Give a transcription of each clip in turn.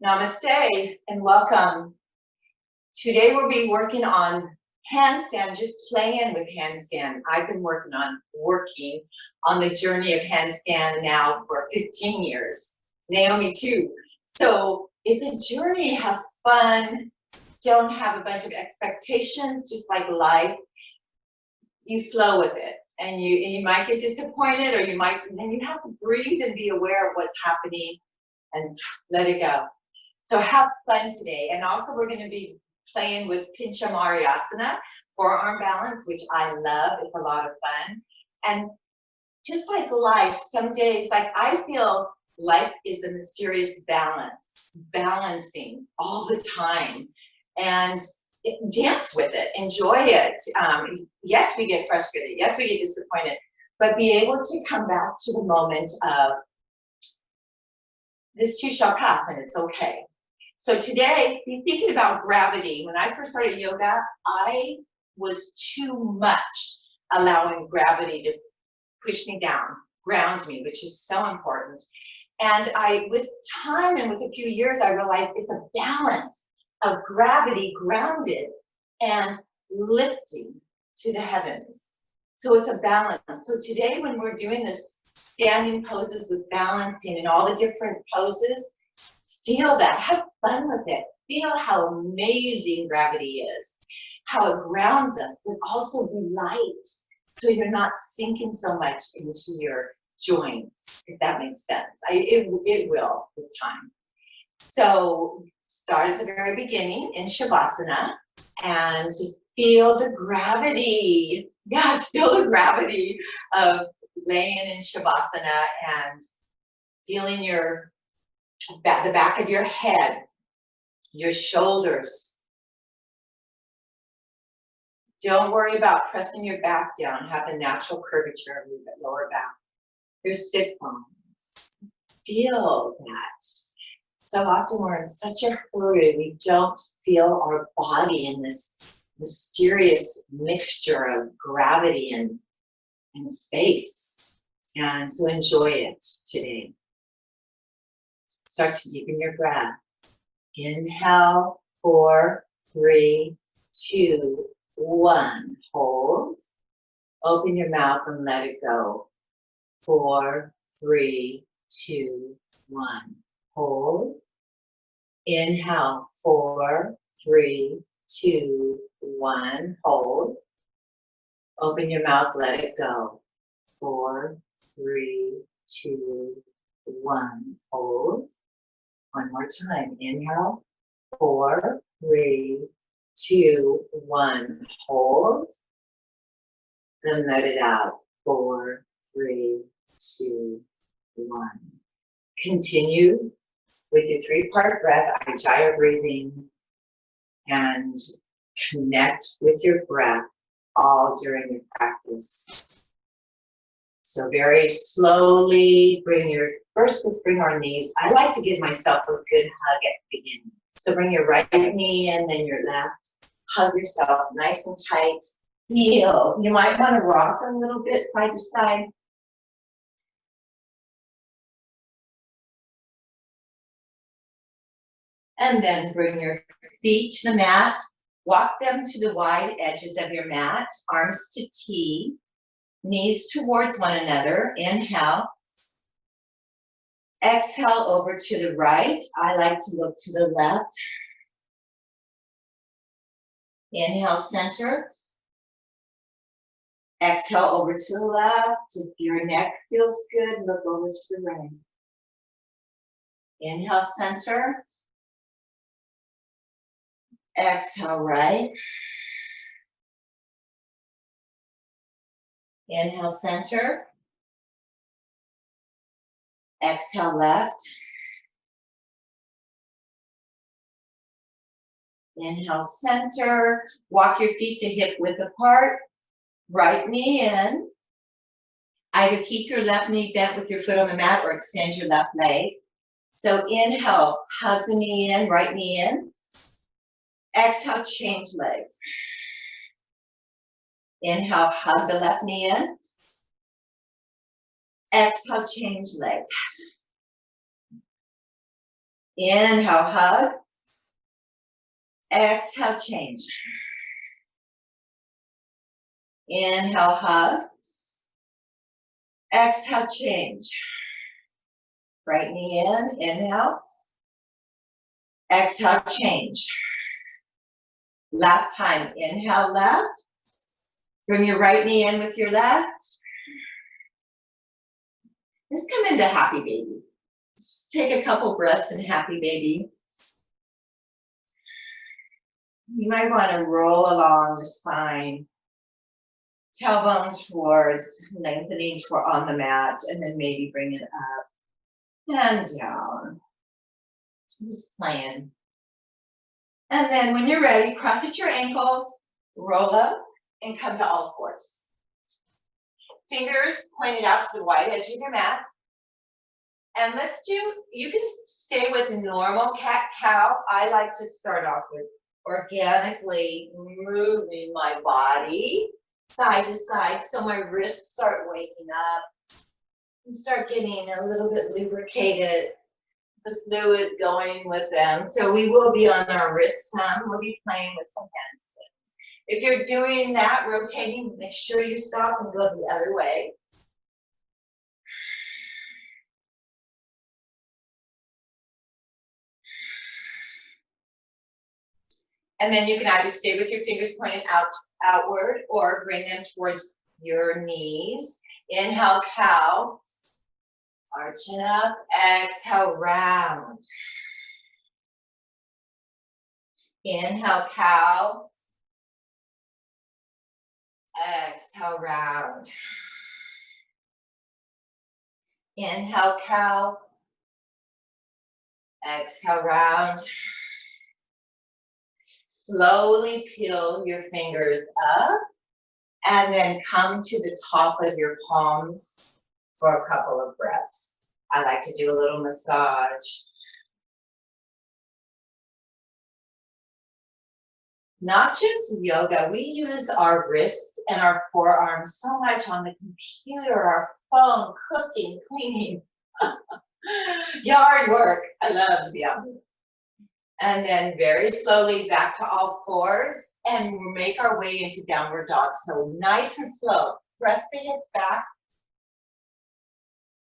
Namaste and welcome. Today we'll be working on handstand, just playing with handstand. I've been working on the journey of handstand now for 15 years. Naomi too. So it's a journey, have fun, don't have a bunch of expectations, just like life. You flow with it. And you might get disappointed, or then you have to breathe and be aware of what's happening and let it go. So have fun today. And also we're going to be playing with Pincha Mayurasana, forearm balance, which I love. It's a lot of fun. And just like life, some days, like I feel life is a mysterious balance, balancing all the time. And dance with it, enjoy it. Yes, we get frustrated. Yes, we get disappointed. But be able to come back to the moment of this too shall pass and it's okay. So today, be thinking about gravity. When I first started yoga, I was too much allowing gravity to push me down, ground me, which is so important. And with time and with a few years, I realized it's a balance of gravity grounded and lifting to the heavens. So it's a balance. So today, when we're doing this standing poses with balancing and all the different poses, feel that, have fun with it. Feel how amazing gravity is, how it grounds us, but also be light. So you're not sinking so much into your joints, if that makes sense. It will with time. So start at the very beginning in Shavasana and feel the gravity. Yes, feel the gravity of laying in Shavasana and feeling the back of your head, your shoulders. Don't worry about pressing your back down. Have the natural curvature of your lower back. Your sit bones. Feel that. So often we're in such a hurry, we don't feel our body in this mysterious mixture of gravity and space. And so enjoy it today. Start to deepen your breath. Inhale, 4, 3, 2, 1. Hold. Open your mouth and let it go. 4, 3, 2, 1. Hold. Inhale, 4, 3, 2, 1. Hold. Open your mouth, let it go. 4, 3, 2, 1. Hold. One more time. Inhale. 4, 3, 2, 1. Hold. Then let it out. 4, 3, 2, 1. Continue with your 3-part breath, Ujjayi breathing, and connect with your breath all during your practice. So very slowly let's bring our knees. I like to give myself a good hug at the beginning. So bring your right knee in, then your left. Hug yourself nice and tight. Feel. You might want to rock a little bit side to side. And then bring your feet to the mat. Walk them to the wide edges of your mat. Arms to T. Knees towards one another. Inhale. Exhale over to the right. I like to look to the left. Inhale, center. Exhale over to the left. If your neck feels good, look over to the right. Inhale, center. Exhale, right. Inhale, center. Exhale, left. Inhale, center. Walk your feet to hip width apart. Right knee in. Either keep your left knee bent with your foot on the mat or extend your left leg. So inhale, hug the knee in, right knee in. Exhale, change legs. Inhale, hug the left knee in. Exhale, change legs. Inhale, hug. Exhale, change. Inhale, hug. Exhale, change. Right knee in, inhale. Exhale, change. Last time, inhale, left. Bring your right knee in with your left. Let's come into happy baby. Just take a couple breaths in happy baby. You might want to roll along the spine. Tailbone towards, lengthening toward on the mat, and then maybe bring it up and down. Just playing. And then when you're ready, cross at your ankles, roll up, and come to all fours. Fingers pointed out to the wide edge of your mat. And let's do, you can stay with normal cat-cow. I like to start off with organically moving my body side to side so my wrists start waking up and start getting a little bit lubricated, the fluid going with them. So we will be on our wrists some. We'll be playing with some handstands. If you're doing that, rotating, make sure you stop and go the other way. And then you can either stay with your fingers pointed outward or bring them towards your knees. Inhale, cow. Arching up. Exhale, round. Inhale, cow. Exhale, round. Inhale, cow. Exhale, round. Slowly peel your fingers up and then come to the top of your palms for a couple of breaths. I like to do a little massage. Not just yoga, we use our wrists and our forearms so much on the computer, our phone, cooking, cleaning, yard work. I love to be out there. And then very slowly back to all fours and we'll make our way into downward dog. So nice and slow, press the hips back.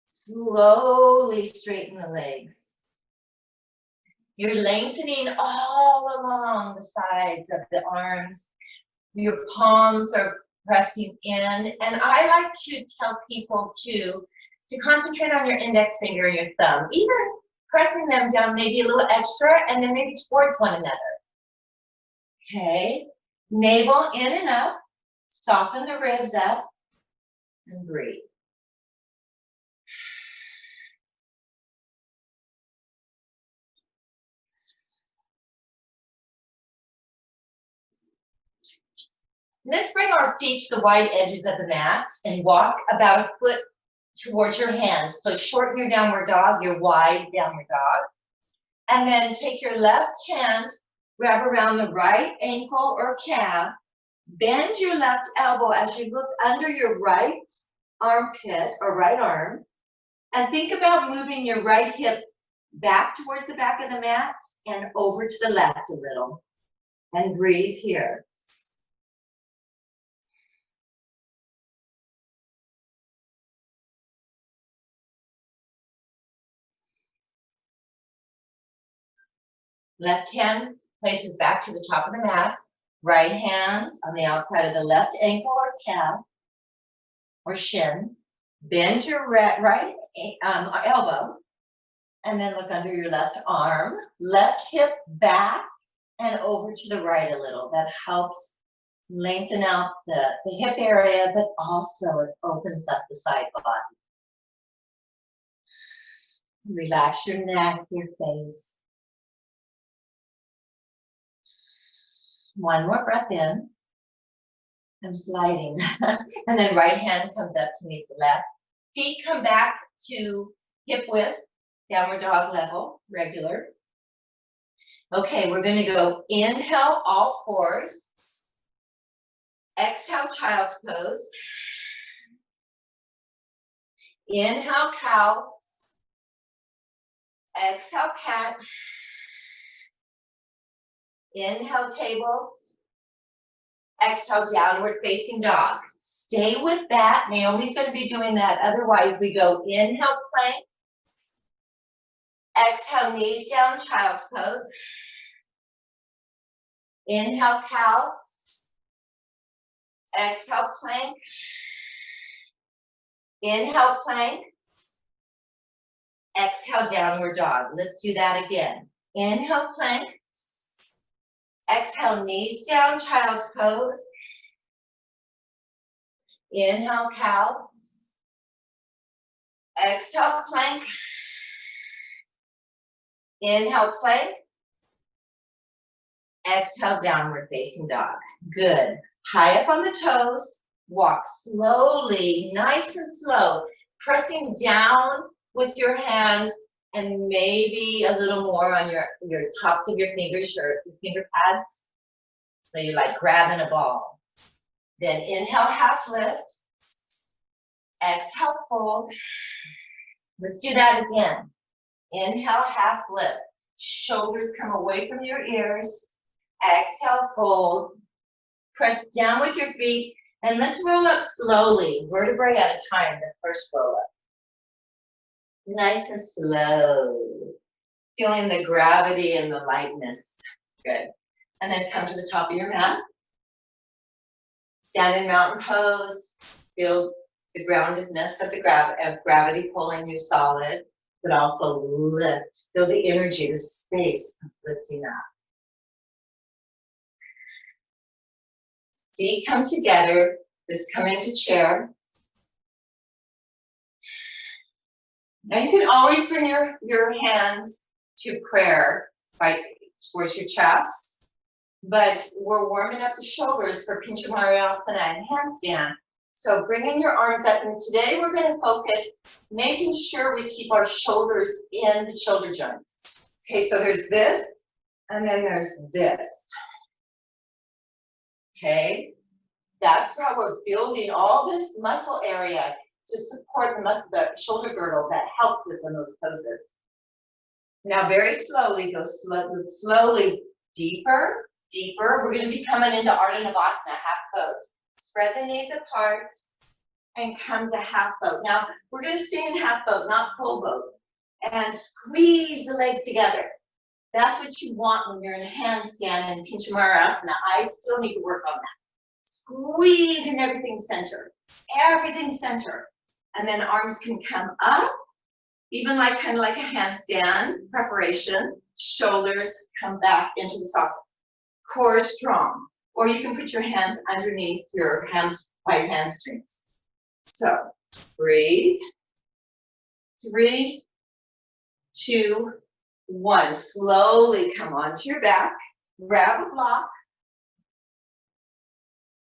Slowly straighten the legs. You're lengthening all along the sides of the arms. Your palms are pressing in. And I like to tell people to concentrate on your index finger and your thumb. Even pressing them down maybe a little extra and then maybe towards one another. Okay, navel in and up, soften the ribs up, and breathe. Let's bring our feet to the wide edges of the mat and walk about a foot towards your hands. So shorten your downward dog, your wide downward dog. And then take your left hand, grab around the right ankle or calf, bend your left elbow as you look under your right armpit or right arm, and think about moving your right hip back towards the back of the mat and over to the left a little. And breathe here. Left hand places back to the top of the mat. Right hand on the outside of the left ankle or calf or shin. Bend your right elbow and then look under your left arm. Left hip back and over to the right a little. That helps lengthen out the hip area, but also it opens up the side body. Relax your neck, your face. One more breath in. I'm sliding. And then right hand comes up to meet the left. Feet come back to hip width, downward dog level, regular. Okay, we're going to go inhale, all fours. Exhale, child's pose. Inhale, cow. Exhale, cat. Inhale, table. Exhale, downward facing dog. Stay with that. Naomi's going to be doing that. Otherwise, we go inhale, plank. Exhale, knees down, child's pose. Inhale, cow. Exhale, plank. Inhale, plank. Exhale, downward dog. Let's do that again. Inhale, plank. Exhale, knees down, child's pose. Inhale, cow. Exhale, plank. Inhale, plank. Exhale, downward facing dog. Good. High up on the toes. Walk slowly, nice and slow. Pressing down with your hands and maybe a little more on your tops of your fingers, your finger pads. So you're like grabbing a ball. Then inhale, half lift. Exhale, fold. Let's do that again. Inhale, half lift. Shoulders come away from your ears. Exhale, fold. Press down with your feet. And let's roll up slowly, vertebrae at a time, the first roll up. Nice and slow. Feeling the gravity and the lightness. Good. And then come to the top of your mat. Stand in mountain pose. Feel the groundedness of the gravity pulling you solid, but also lift. Feel the energy, the space of lifting up. Feet come together. Just come into chair. Now you can always bring your hands to prayer right towards your chest, but we're warming up the shoulders for Pincha Mayurasana and Handstand. So bringing your arms up, and today we're going to focus making sure we keep our shoulders in the shoulder joints. Okay, so there's this, and then there's this. Okay, that's how we're building all this muscle area to support the shoulder girdle that helps us in those poses. Now very slowly, go slowly deeper, deeper. We're going to be coming into Ardha Navasana, half boat. Spread the knees apart and come to half boat. Now we're going to stay in half boat, not full boat. And squeeze the legs together. That's what you want when you're in a handstand and Pincha Mayurasana. I still need to work on that. Squeeze in everything center. Everything center. And then arms can come up, even like kind of like a handstand preparation. Shoulders come back into the socket. Core strong. Or you can put your hands underneath your right hamstrings. So breathe. 3, 2, 1. Slowly come onto your back. Grab a block.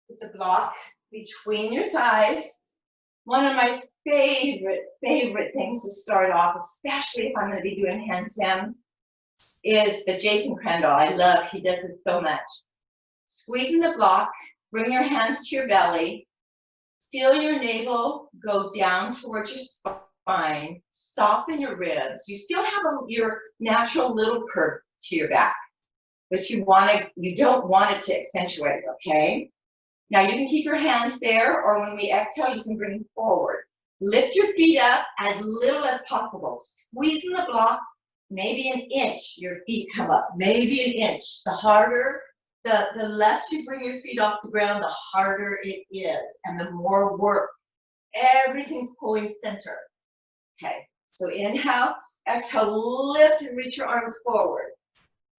Put the block between your thighs. One of my favorite things to start off, especially if I'm going to be doing handstands, is the Jason Crandall. I love, he does this so much. Squeezing the block, bring your hands to your belly, feel your navel go down towards your spine, soften your ribs. You still have your natural little curve to your back, but you don't want it to accentuate, okay? Now you can keep your hands there, or when we exhale, you can bring them forward. Lift your feet up as little as possible. Squeeze in the block, maybe an inch, your feet come up, maybe an inch. The harder, the less you bring your feet off the ground, the harder it is, and the more work. Everything's pulling center. Okay, so inhale, exhale, lift and reach your arms forward.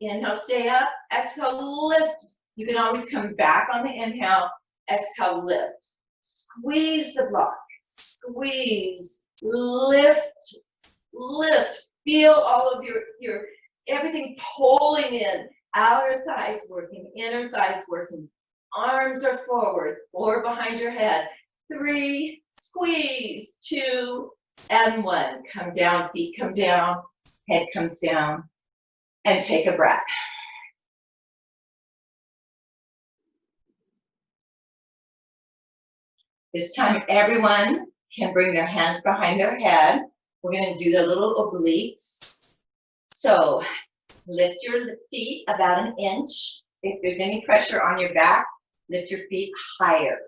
Inhale, stay up, exhale, lift. You can always come back on the inhale, exhale, lift. Squeeze the block, squeeze, lift, lift. Feel all of your everything pulling in. Outer thighs working, inner thighs working. Arms are forward, 4 behind your head. 3, squeeze, 2, and 1. Come down, feet come down, head comes down, and take a breath. This time, everyone can bring their hands behind their head. We're going to do the little obliques. So Lift your feet about an inch. If there's any pressure on your back, lift your feet higher.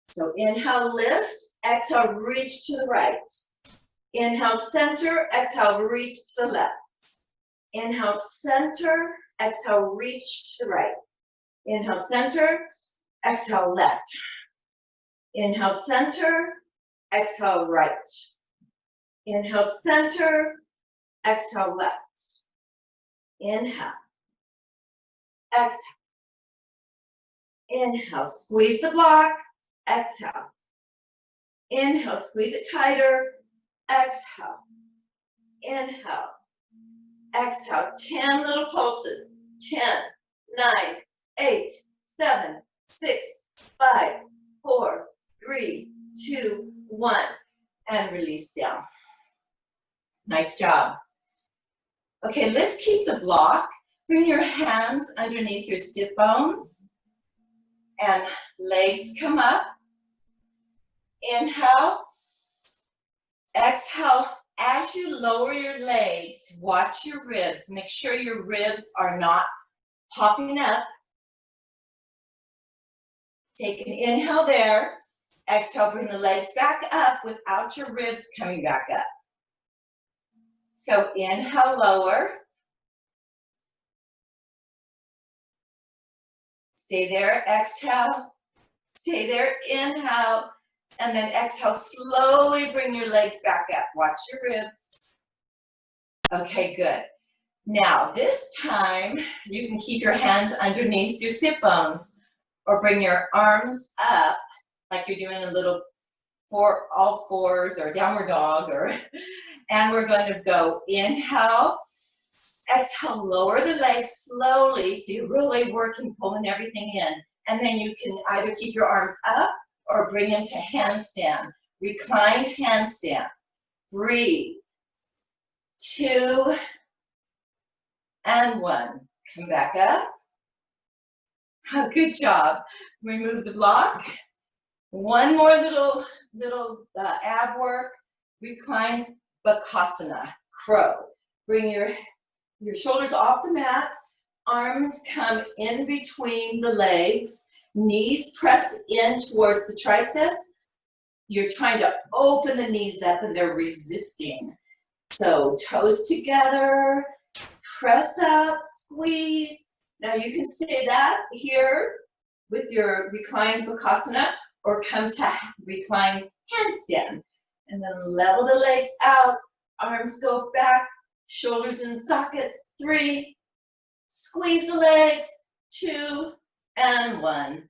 So inhale, lift. Exhale, reach to the right. Inhale, center. Exhale, reach to the left. Inhale, center. Exhale, reach to the right. Inhale, center. Exhale, left. Inhale, center. Exhale, right. Inhale, center. Exhale, left. Inhale. Exhale. Inhale, squeeze the block. Exhale. Inhale, squeeze it tighter. Exhale. Inhale. Exhale. 10 little pulses. 10, 9, 8, 7, 6, 5, 4, 3, 2, 1. And release down. Nice job. Okay, let's keep the block. Bring your hands underneath your sit bones. And legs come up. Inhale. Exhale. As you lower your legs, watch your ribs. Make sure your ribs are not popping up. Take an inhale there. Exhale, bring the legs back up without your ribs coming back up. So inhale, lower. Stay there, exhale. Stay there, inhale. And then exhale, slowly bring your legs back up. Watch your ribs. Okay, good. Now, this time, you can keep your hands underneath your sit bones or bring your arms up like you're doing a little all fours or downward dog. And we're going to go inhale. Exhale, lower the legs slowly so you're really working, pulling everything in. And then you can either keep your arms up or bring them to handstand. Reclined handstand. Breathe. 2 and 1. Come back up. Oh, good job. Remove the block. One more little ab work. Recline Bakasana. Crow. Bring your shoulders off the mat. Arms come in between the legs. Knees press in towards the triceps. You're trying to open the knees up and they're resisting. So toes together, press up, squeeze. Now you can stay that here with your reclined Bakasana or come to reclined handstand. And then level the legs out, arms go back, shoulders in sockets. 3, squeeze the legs. 2 and 1.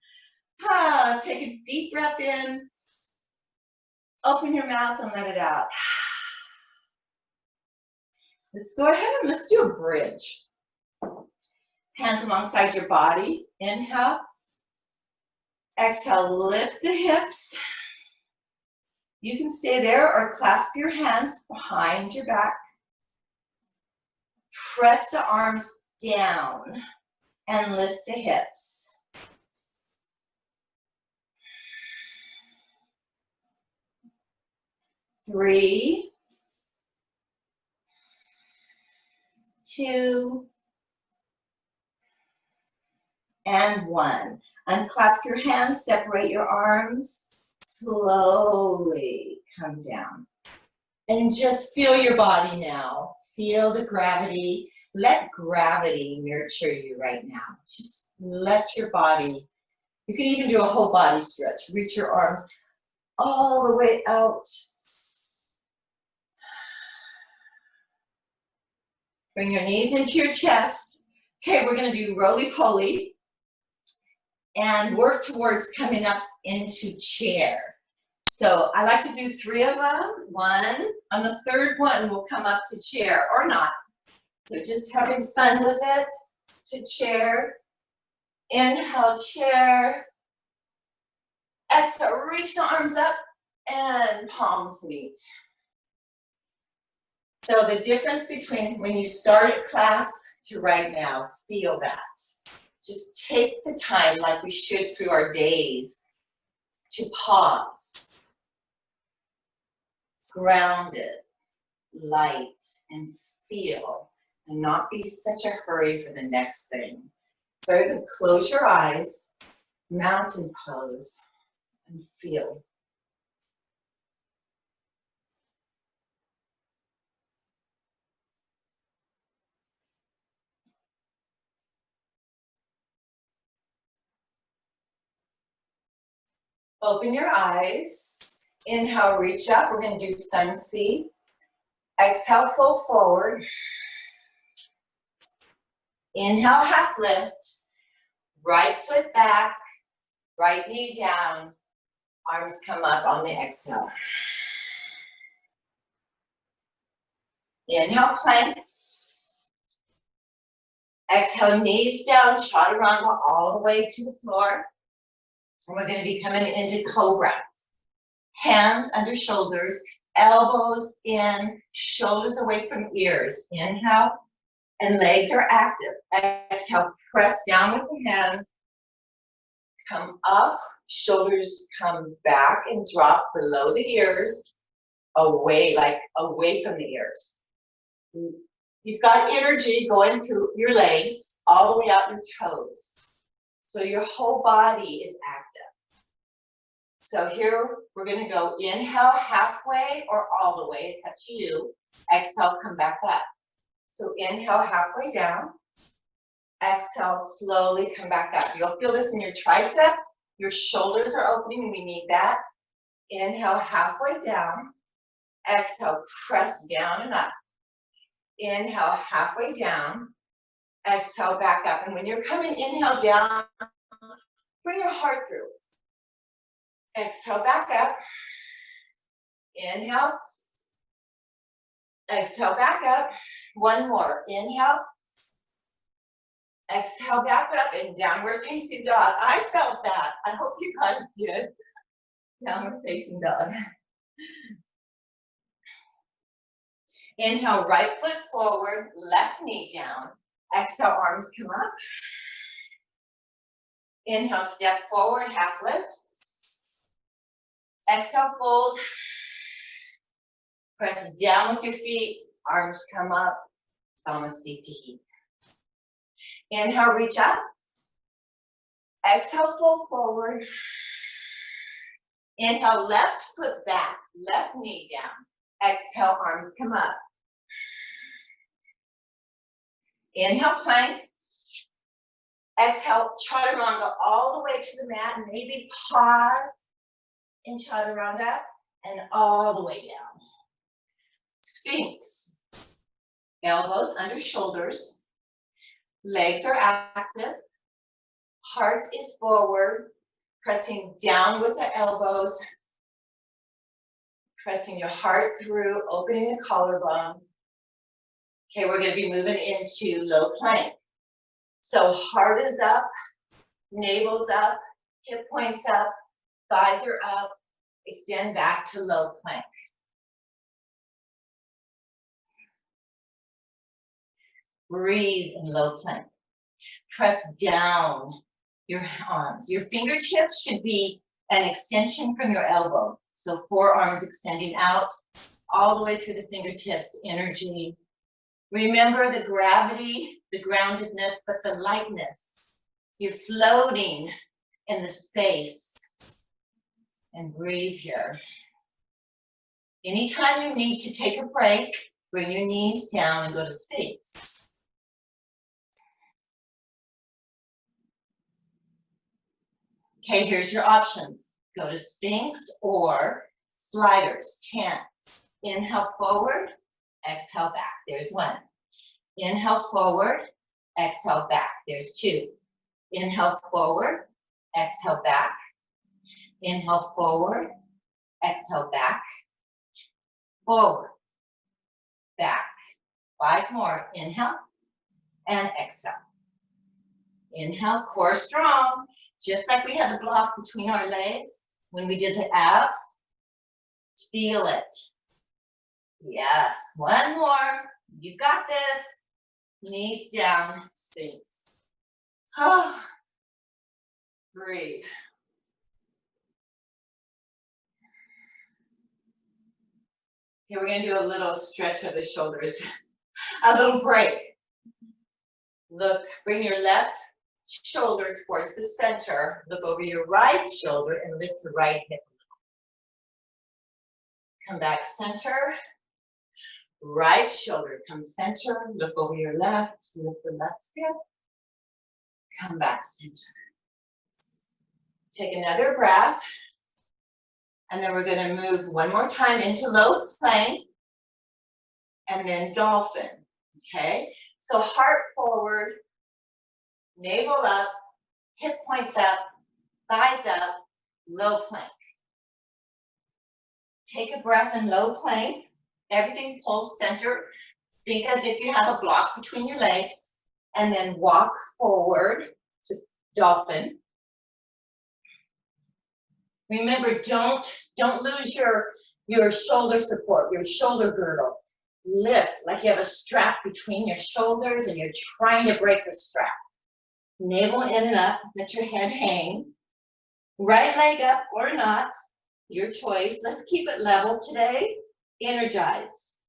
Take a deep breath in. Open your mouth and let it out. Let's go ahead and let's do a bridge. Hands alongside your body. Inhale. Exhale, lift the hips. You can stay there or clasp your hands behind your back. Press the arms down and lift the hips. 3, 2, and 1. Unclasp your hands, separate your arms, slowly come down. And just feel your body now. Feel the gravity. Let gravity nurture you right now. Just let your body, you can even do a whole body stretch. Reach your arms all the way out. Bring your knees into your chest. Okay, we're gonna do roly-poly and work towards coming up into chair. So I like to do 3 of them. 1, on the 3rd one, we'll come up to chair or not. So just having fun with it, to chair. Inhale, chair. Exhale, reach the arms up and palms meet. So the difference between when you started class to right now, feel that. Just take the time like we should through our days to pause. Grounded, light, and feel. and not be such a hurry for the next thing. So you can close your eyes, mountain pose, and feel. Open your eyes. Inhale, reach up. We're going to do sun C. Exhale, fold forward. Inhale, half lift. Right foot back, right knee down. Arms come up on the exhale. Inhale, plank. Exhale, knees down, chaturanga all the way to the floor. And we're going to be coming into cobra. Hands under shoulders, elbows in, shoulders away from ears. Inhale, and legs are active. Exhale, press down with the hands. Come up, shoulders come back and drop below the ears, away, like away from the ears. You've got energy going through your legs, all the way out your toes. So your whole body is active. So here we're going to go inhale halfway or all the way, it's up to you. Exhale, come back up. So inhale halfway down. Exhale, slowly come back up. You'll feel this in your triceps. Your shoulders are opening, we need that. Inhale halfway down. Exhale, press down and up. Inhale halfway down. Exhale, back up. And when you're coming, inhale down, bring your heart through. Exhale, back up. Inhale. Exhale, back up. One more. Inhale. Exhale, back up and downward facing dog. I felt that. I hope you guys did. Downward facing dog. Inhale, right foot forward, left knee down. Exhale, arms come up. Inhale, step forward, half lift. Exhale, fold. Press down with your feet, arms come up. Namaste Tahi. Inhale, reach up. Exhale, fold forward. Inhale, left foot back, left knee down. Exhale, arms come up. Inhale, plank. Exhale, chaturanga all the way to the mat. Maybe pause in chaturanga and all the way down. Sphinx. Elbows under shoulders. Legs are active. Heart is forward. Pressing down with the elbows. Pressing your heart through, opening the collarbone. Okay, we're going to be moving into low plank. So heart is up, navel's up, hip points up, thighs are up. Extend back to low plank. Breathe in low plank. Press down your arms. Your fingertips should be an extension from your elbow. So forearms extending out all the way through the fingertips, energy. Remember the gravity, the groundedness, but the lightness. You're floating in the space. And breathe here. Anytime you need to take a break, bring your knees down and go to space. Okay, here's your options. Go to Sphinx or sliders, 10. Inhale forward, exhale back. There's 1. Inhale forward, exhale back. There's 2. Inhale forward, exhale back. Inhale forward, exhale back. Forward, back. 5 more. Inhale and exhale. Inhale, core strong. Just like we had the block between our legs when we did the abs. Feel it. Yes, 1 more. You got this. Knees down, Sphinx. Oh. Breathe. Okay, we're going to do a little stretch of the shoulders. A little break. Look, bring your left shoulder towards the center. Look over your right shoulder and lift the right hip. Come back center. Right shoulder comes center. Look over your left. Lift the left hip. Come back center. Take another breath. And then we're going to move one more time into low plank. And then dolphin. Okay? So heart forward. Navel up. Hip points up. Thighs up. Low plank. Take a breath in low plank. Everything pulls center. Think as if you have a block between your legs. And then walk forward to dolphin. Remember, don't lose your shoulder support, your shoulder girdle. Lift like you have a strap between your shoulders and you're trying to break the strap. Navel in and up, let your head hang. Right leg up or not, your choice. Let's keep it level today. Energize.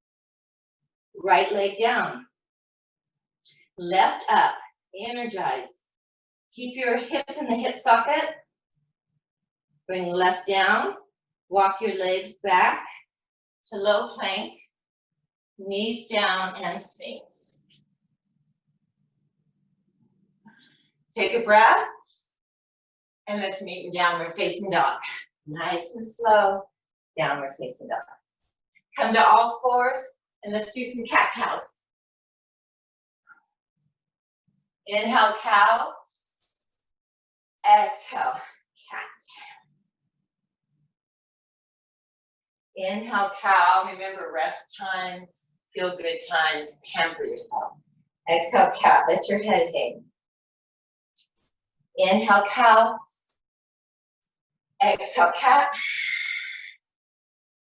Right leg down. Left up, energize. Keep your hip in the hip socket. Bring left down. Walk your legs back to low plank. Knees down and sphinx. Take a breath. And let's meet in downward facing dog. Nice and slow. Downward facing dog. Come to all fours and let's do some cat cows. Inhale, cow. Exhale, cat. Inhale, cow. Remember, rest times, feel good times, pamper yourself. Exhale, cat. Let your head hang. Inhale, cow. Exhale, cat.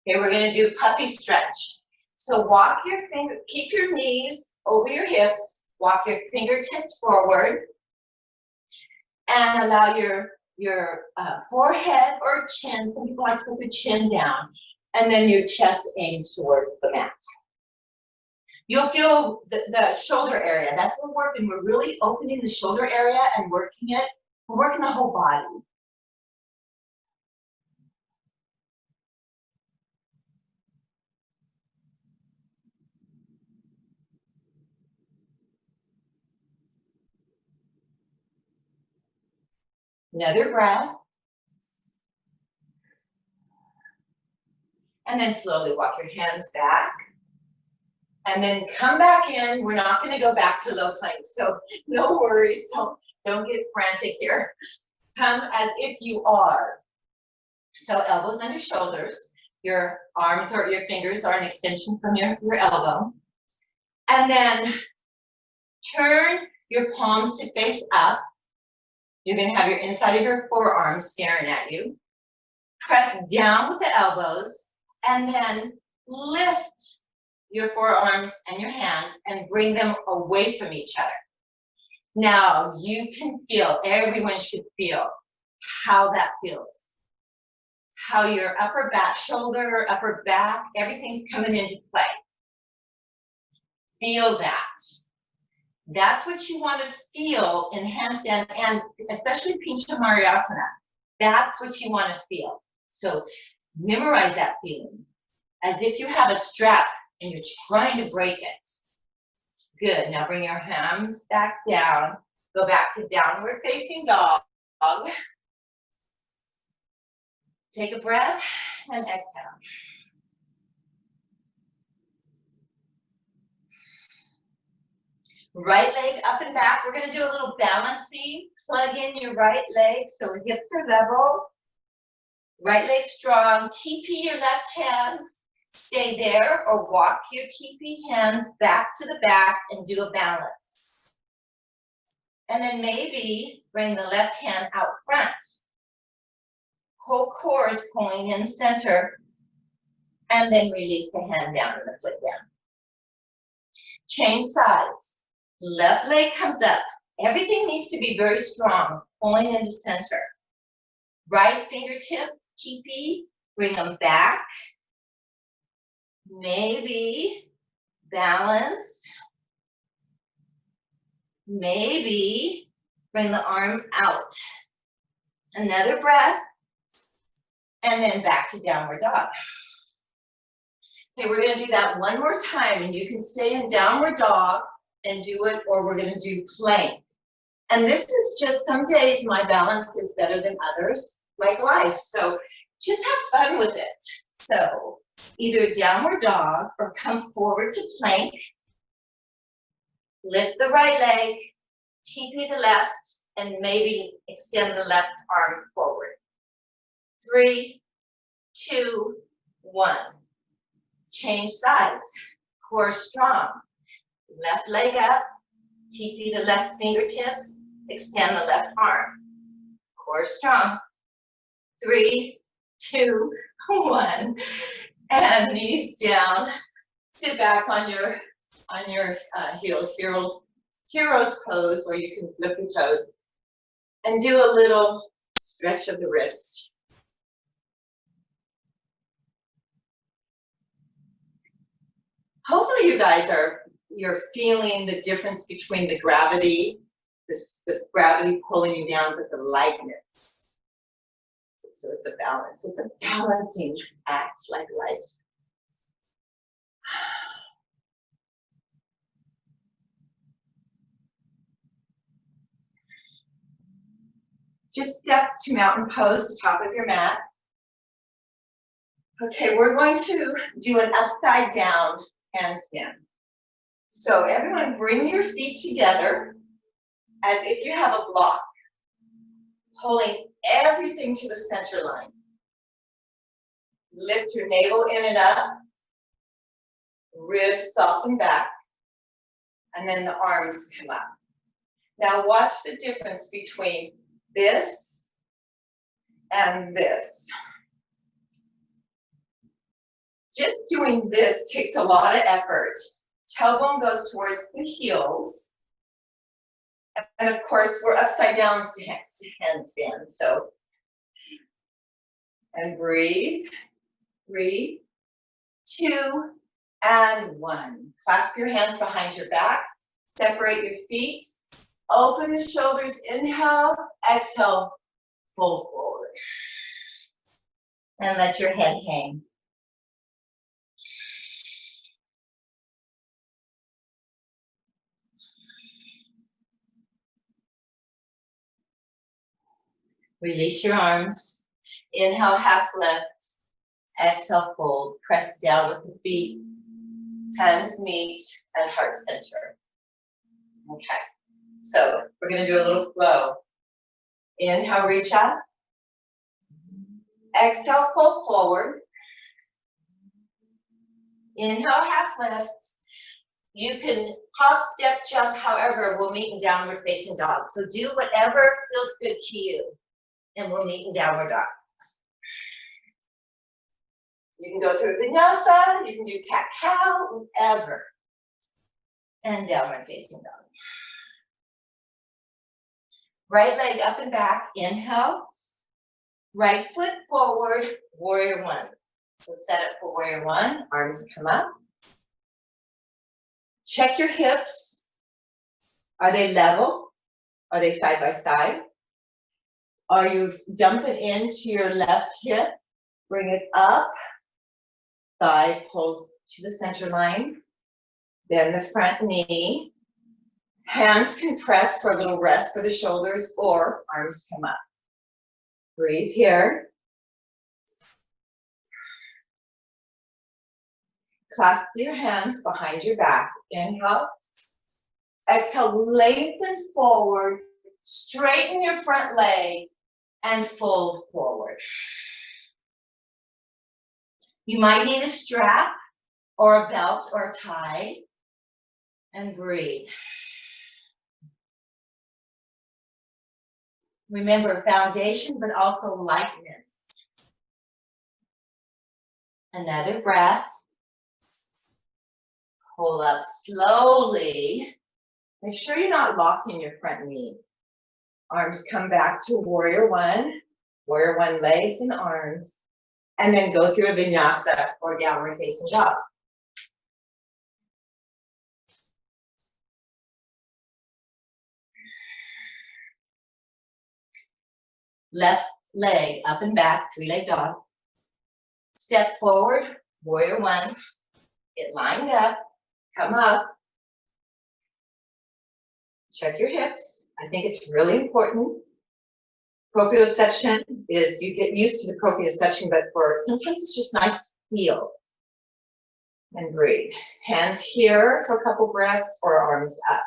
Okay, we're going to do puppy stretch. So walk your finger, keep your knees over your hips. Walk your fingertips forward. And allow your forehead or chin, some people like to put the chin down, and then your chest aims towards the mat. You'll feel the shoulder area. That's what we're working. We're really opening the shoulder area and working it. We're working the whole body. Another breath. And then slowly walk your hands back. And then come back in. We're not going to go back to low plank. So no worries. Don't get frantic here. Come as if you are. So elbows under shoulders. Your arms or your fingers are an extension from your elbow. And then turn your palms to face up. You're going to have your inside of your forearms staring at you. Press down with the elbows and then lift your forearms and your hands and bring them away from each other. Now you can feel, everyone should feel how that feels. How your upper back, shoulder, upper back, everything's coming into play. Feel that. That's what you want to feel in handstand and especially Pincha Mayurasana. That's what you want to feel. So memorize that feeling as if you have a strap and you're trying to break it. Good. Now bring your hands back down. Go back to downward facing dog. Take a breath and exhale. Right leg up and back. We're going to do a little balancing. Plug in your right leg so the hips are level. Right leg strong. TP your left hands. Stay there or walk your TP hands back to the back and do a balance. And then maybe bring the left hand out front. Whole core is pulling in center. And then release the hand down and the foot down. Change sides. Left leg comes up. Everything needs to be very strong, pulling into center. Right fingertips, TP, bring them back. Maybe balance. Maybe bring the arm out. Another breath. And then back to downward dog. Okay, we're gonna do that one more time, and you can stay in downward dog and do it, or we're gonna do plank. And this is just, some days my balance is better than others, like life. So just have fun with it. So either downward dog or come forward to plank. Lift the right leg, TP the left, and maybe extend the left arm forward. 3, 2, 1. Change sides. Core strong. Left leg up. TP the left fingertips. Extend the left arm. Core strong. 3, 2, 1. And knees down. Sit back on your heels. Hero's pose, where you can flip your toes. And do a little stretch of the wrist. Hopefully you guys you're feeling the difference between the gravity, the gravity pulling you down, but the lightness. So it's a balance. It's a balancing act like life. Just step to mountain pose, the top of your mat. Okay, we're going to do an upside down handstand. So everyone bring your feet together as if you have a block, pulling everything to the center line. Lift your navel in and up, ribs soften back, and then the arms come up. Now watch the difference between this and this. Just doing this takes a lot of effort. Tailbone goes towards the heels. And of course, we're upside down handstand. So, and breathe, 3, 2, and 1. Clasp your hands behind your back. Separate your feet. Open the shoulders. Inhale, exhale, fold forward. And let your head hang. Release your arms. Inhale, half lift. Exhale, fold. Press down with the feet. Hands meet at heart center. Okay. So we're going to do a little flow. Inhale, reach up. Exhale, fold forward. Inhale, half lift. You can hop, step, jump, however, we'll meet in downward facing dog. So do whatever feels good to you. And we'll meet in downward dog. You can go through vinyasa, you can do cat-cow, whatever. And downward facing dog. Right leg up and back, inhale. Right foot forward, warrior 1. So set it for warrior 1, arms come up. Check your hips. Are they level? Are they side by side? Are you dumping into your left hip? Bring it up. Thigh pulls to the center line. Bend the front knee. Hands can press for a little rest for the shoulders, or arms come up. Breathe here. Clasp your hands behind your back. Inhale. Exhale, lengthen forward. Straighten your front leg and fold forward. You might need a strap or a belt or a tie. And breathe. Remember, foundation, but also lightness. Another breath. Pull up slowly. Make sure you're not locking your front knee. Arms come back to warrior 1. Warrior 1 legs and arms. And then go through a vinyasa or downward facing dog. Left leg up and back, three-leg dog. Step forward, warrior one. Get lined up, come up. Check your hips. I think it's really important. Proprioception is, you get used to the proprioception, but sometimes it's just nice to feel. And breathe. Hands here for a couple breaths or arms up.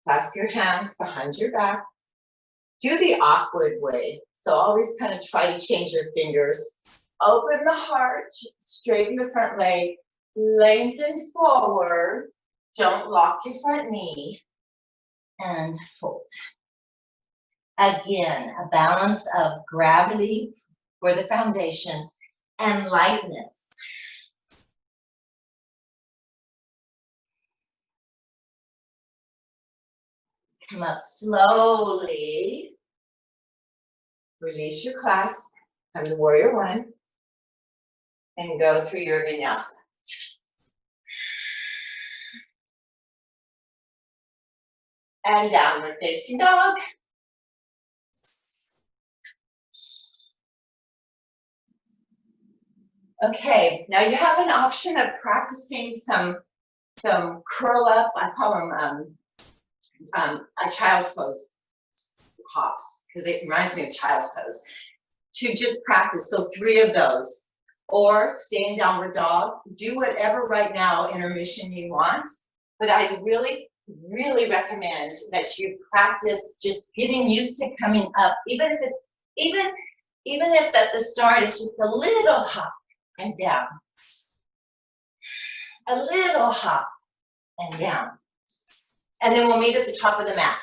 Clasp your hands behind your back. Do the awkward way. So always kind of try to change your fingers. Open the heart, straighten the front leg, lengthen forward. Don't lock your front knee. And fold. Again, a balance of gravity for the foundation and lightness. Come up slowly. Release your clasp. Come to warrior one. And go through your vinyasa. And downward facing dog. Okay, now you have an option of practicing some curl up, I call them a child's pose hops, because it reminds me of child's pose, to just practice, so 3 of those, or stay in downward dog, do whatever right now intermission you want, but I really recommend that you practice just getting used to coming up, even if it's, even if at the start it's just a little hop and down, a little hop and down, and then we'll meet at the top of the mat.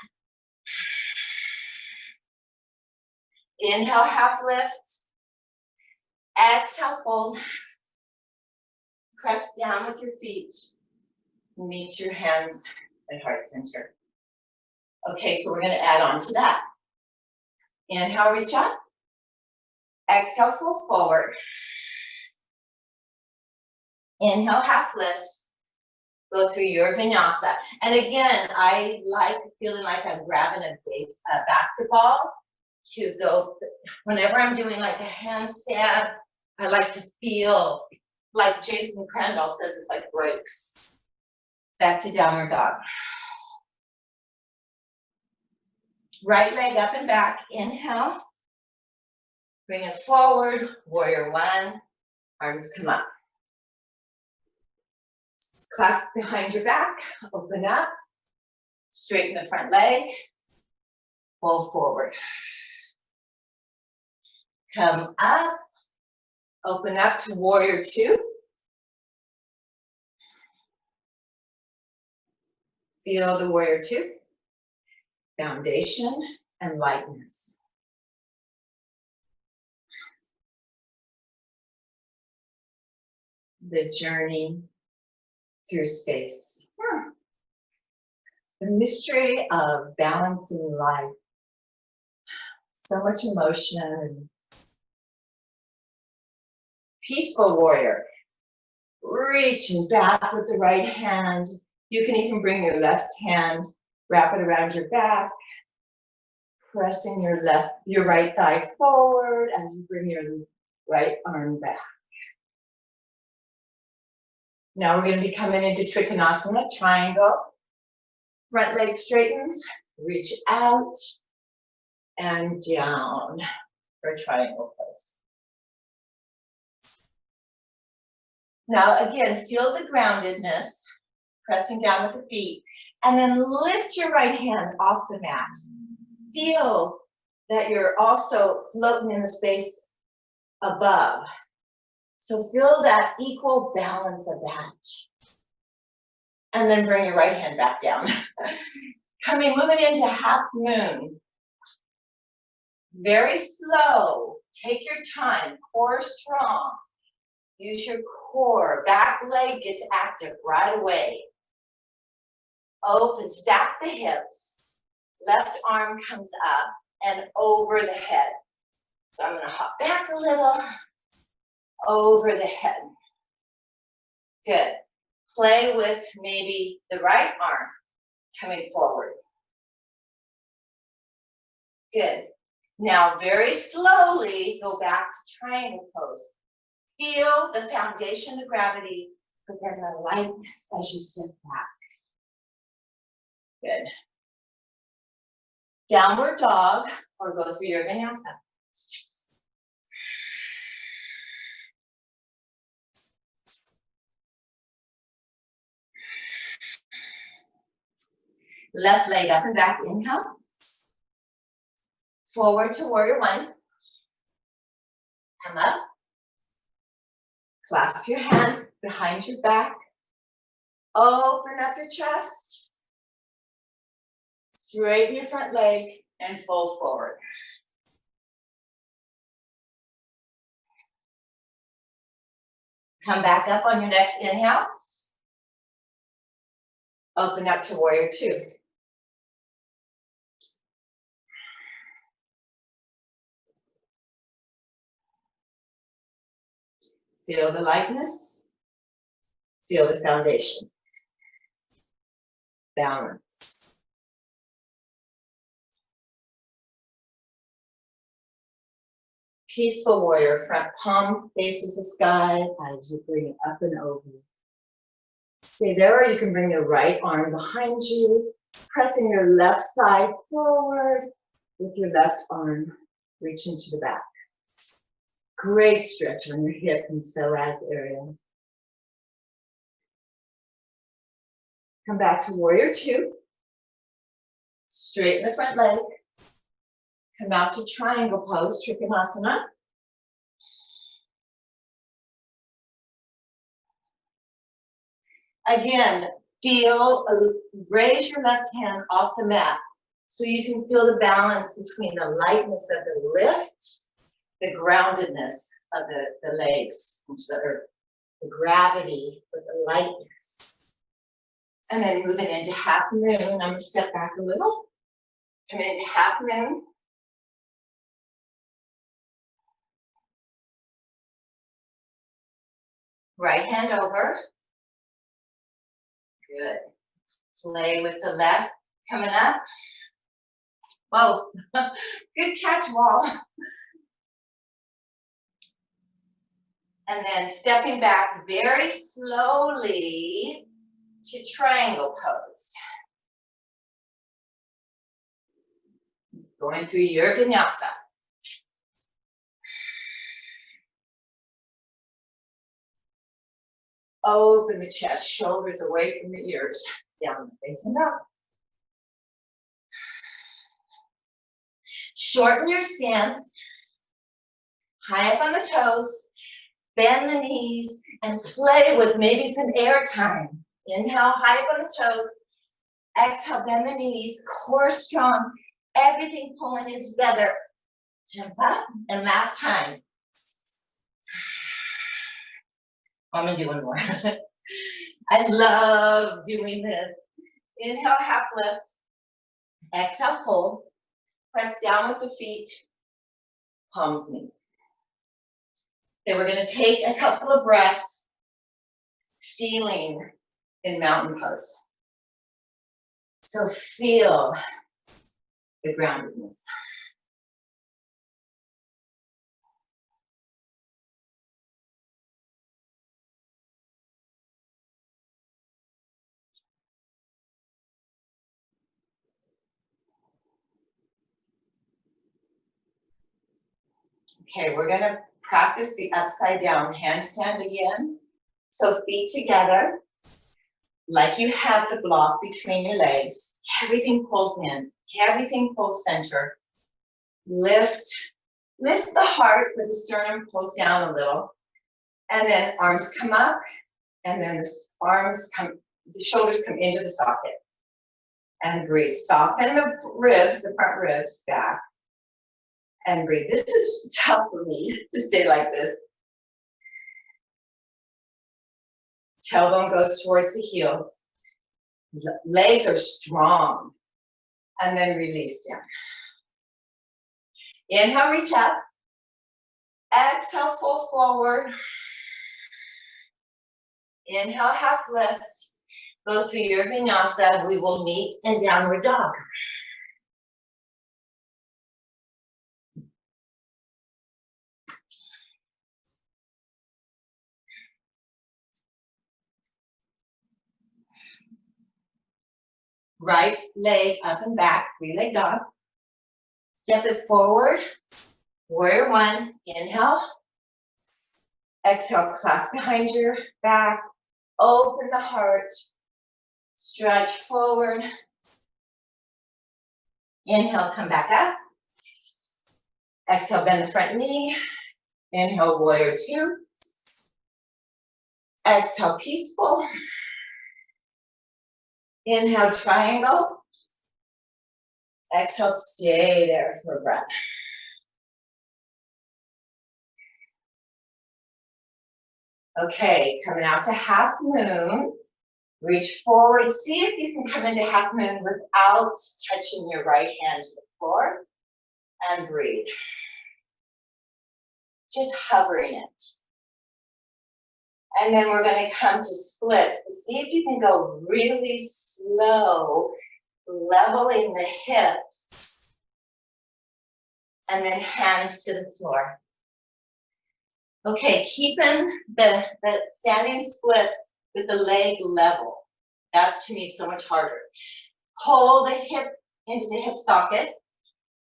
Inhale, half lift. Exhale, fold. Press down with your feet. Meet your hands at heart center. Okay, so we're going to add on to that. Inhale, reach up. Exhale, fold forward. Inhale, half lift. Go through your vinyasa. And again, I like feeling like I'm grabbing a basketball to go, whenever I'm doing like a handstand, I like to feel, like Jason Crandall says, it's like breaks. Back to downward dog. Right leg up and back, inhale. Bring it forward, warrior one, arms come up. Clasp behind your back, open up, straighten the front leg, fold forward. Come up, open up to warrior two. Feel the warrior two, foundation and lightness. The journey through space. The mystery of balancing life. So much emotion. Peaceful warrior. Reaching back with the right hand. You can even bring your left hand, wrap it around your back, pressing your right thigh forward, and you bring your right arm back. Now we're going to be coming into Trikonasana, triangle. Front leg straightens, reach out and down for triangle pose. Now again, feel the groundedness, pressing down with the feet, and then lift your right hand off the mat. Feel that you're also floating in the space above. So feel that equal balance of that. And then bring your right hand back down. Moving into half moon. Very slow. Take your time. Core strong. Use your core. Back leg gets active right away. Open, stack the hips. Left arm comes up and over the head. So I'm going to hop back a little. Over the head. Good. Play with maybe the right arm coming forward. Good. Now very slowly go back to triangle pose. Feel the foundation of gravity, but then the lightness as you step back. Good. Downward dog, or go through your vinyasa. Left leg up and back, inhale. Forward to warrior one. Come up. Clasp your hands behind your back. Open up your chest. Straighten your front leg and fold forward. Come back up on your next inhale. Open up to warrior two. Feel the lightness. Feel the foundation. Balance. Peaceful warrior, front palm faces the sky as you bring it up and over. Stay there, or you can bring your right arm behind you, pressing your left thigh forward with your left arm reaching to the back. Great stretch on your hip and psoas area. Come back to warrior two. Straighten the front leg. Come out to triangle pose, Trikonasana. Again, raise your left hand off the mat so you can feel the balance between the lightness of the lift, the groundedness of the legs into the earth, the gravity with the lightness. And then moving into half moon. I'm going to step back a little. Come into half moon. Right hand over. Good. Play with the left. Coming up. Whoa. Good catch, Wall. And then stepping back very slowly to triangle pose. Going through your vinyasa. Open the chest, shoulders away from the ears, down facing up. Shorten your stance, high up on the toes, bend the knees, and play with maybe some air time. Inhale, high up on the toes. Exhale, bend the knees, core strong, everything pulling in together. Jump up, and last time. I'm gonna do one more. I love doing this. Inhale, half lift. Exhale, fold. Press down with the feet. Palms meet. Okay, we're gonna take a couple of breaths, feeling in mountain pose. So feel the groundedness. Okay, we're gonna practice the upside down handstand again. So feet together, like you have the block between your legs. Everything pulls in, everything pulls center. Lift the heart, with the sternum pulls down a little. And then arms come up, and then the shoulders come into the socket. And breathe, soften the ribs, the front ribs back. And breathe. This is tough for me to stay like this. Tailbone goes towards the heels. Legs are strong. And then release down. Inhale, reach up. Exhale, fold forward. Inhale, half lift. Go through your vinyasa. We will meet in downward dog. Right leg up and back, three-leg dog. Step it forward. Warrior one. Inhale. Exhale, clasp behind your back. Open the heart. Stretch forward. Inhale, come back up. Exhale, bend the front knee. Inhale, warrior two. Exhale, peaceful. Inhale, triangle. Exhale, stay there for a breath. Okay, coming out to half moon. Reach forward. See if you can come into half moon without touching your right hand to the floor. And breathe. Just hovering it. And then we're going to come to splits. See if you can go really slow, leveling the hips. And then hands to the floor. Okay, keeping the standing splits with the leg level. That to me is so much harder. Pull the hip into the hip socket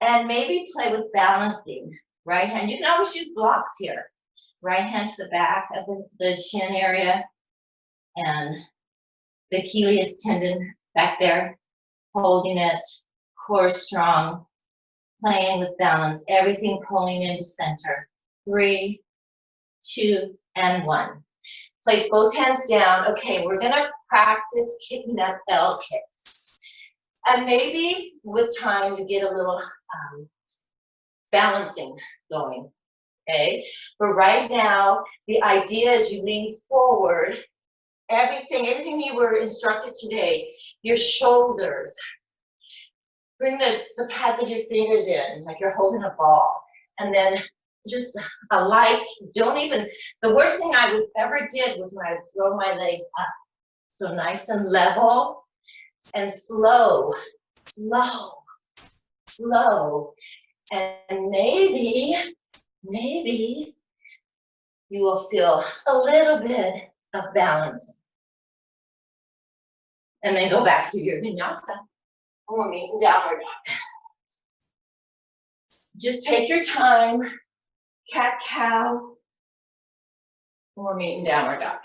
and maybe play with balancing. Right hand, you can always use blocks here. Right hand to the back of the shin area and the Achilles tendon back there, holding it, core strong, playing with balance, everything pulling into center. 3, 2, and 1. Place both hands down. Okay, we're gonna practice kicking up L kicks. And maybe with time you get a little balancing going, okay? But right now, the idea is you lean forward, everything you were instructed today, your shoulders, bring the pads of your fingers in, like you're holding a ball, and then just a light, the worst thing I ever did was when I would throw my legs up. So nice and level and slow, slow, slow. And maybe you will feel a little bit of balance. And then go back to your vinyasa. We'll meet in downward dog. Just take your time. Cat cow. We'll meet in downward dog.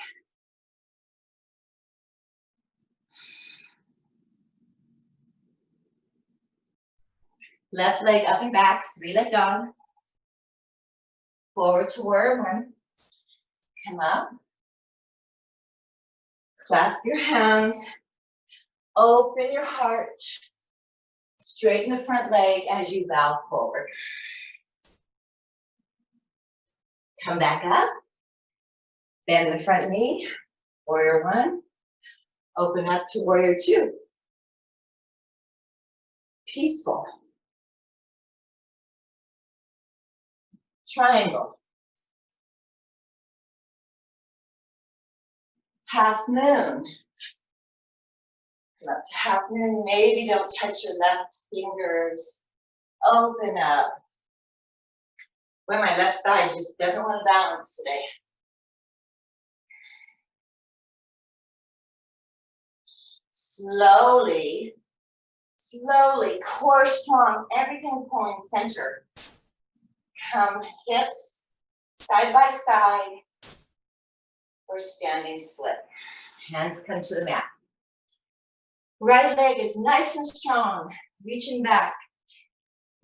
Left leg up and back, three-leg dog. Forward to warrior one. Come up. Clasp your hands. Open your heart. Straighten the front leg as you bow forward. Come back up. Bend the front knee. Warrior one. Open up to warrior two. Peaceful. Triangle. Half moon. Come up to half moon. Maybe don't touch your left fingers. Open up. Well, my left side just doesn't want to balance today. Slowly, core strong, everything pulling center. Come hips side by side or standing split. Hands come to the mat. Right leg is nice and strong, reaching back.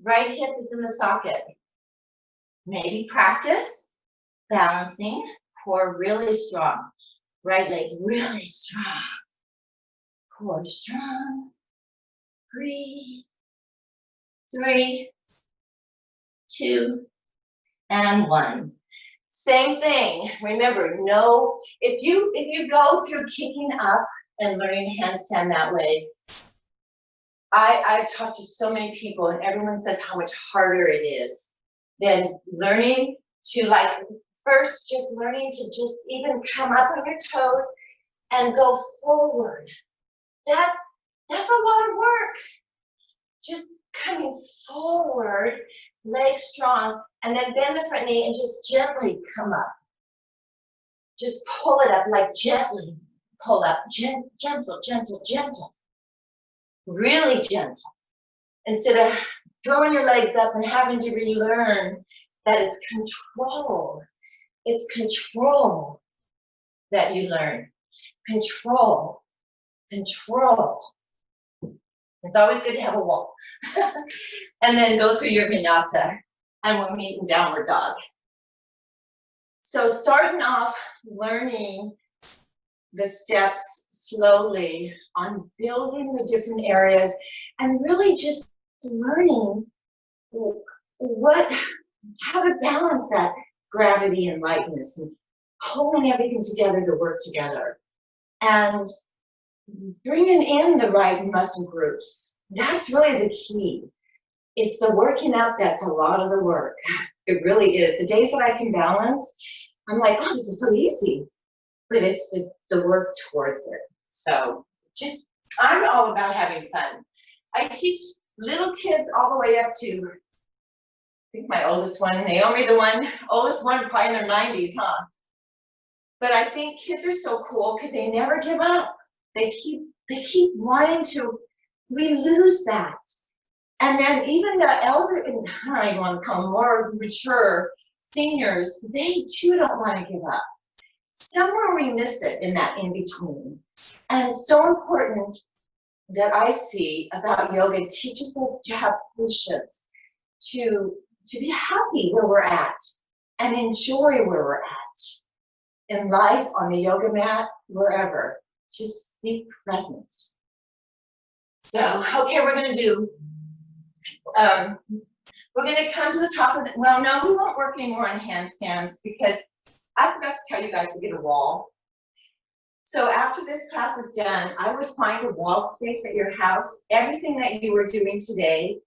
Right hip is in the socket. Maybe practice balancing, core really strong. Right leg really strong. Core strong. Breathe. 3, 2, and 1. Same thing. Remember, no, if you go through kicking up and learning handstand that way, I've talked to so many people and everyone says how much harder it is than learning to first just learning to just even come up on your toes and go forward. That's a lot of work. Just coming forward, legs strong, and then bend the front knee and just gently come up. Just pull it up, like gently pull up. Gentle, gentle, gentle. Really gentle. Instead of throwing your legs up and having to relearn that it's control. It's control that you learn. Control. Control. It's always good to have a wall. And then go through your vinyasa. And we're meeting downward dog. So starting off learning the steps slowly on building the different areas and really just learning how to balance that gravity and lightness and holding everything together to work together and bringing in the right muscle groups. That's really the key. It's the working out that's a lot of the work. It really is. The days that I can balance, I'm like, oh, this is so easy. But it's the work towards it. So just, I'm all about having fun. I teach little kids all the way up to, I think my oldest one, Naomi, oldest one, probably in their 90s, huh? But I think kids are so cool because they never give up. They keep wanting to, we lose that. And then even the elder, I don't even want to call them more mature seniors, they too don't want to give up. Somewhere we miss it in that in-between. And it's so important that I see about yoga. It teaches us to have patience, to be happy where we're at and enjoy where we're at. In life, on the yoga mat, wherever. Just be present. So, okay, we're going to do, we're going to come to the top of the, well, no, we won't work anymore on handstands because I forgot to tell you guys to get a wall. So after this class is done, I would find a wall space at your house. Everything that you were doing today,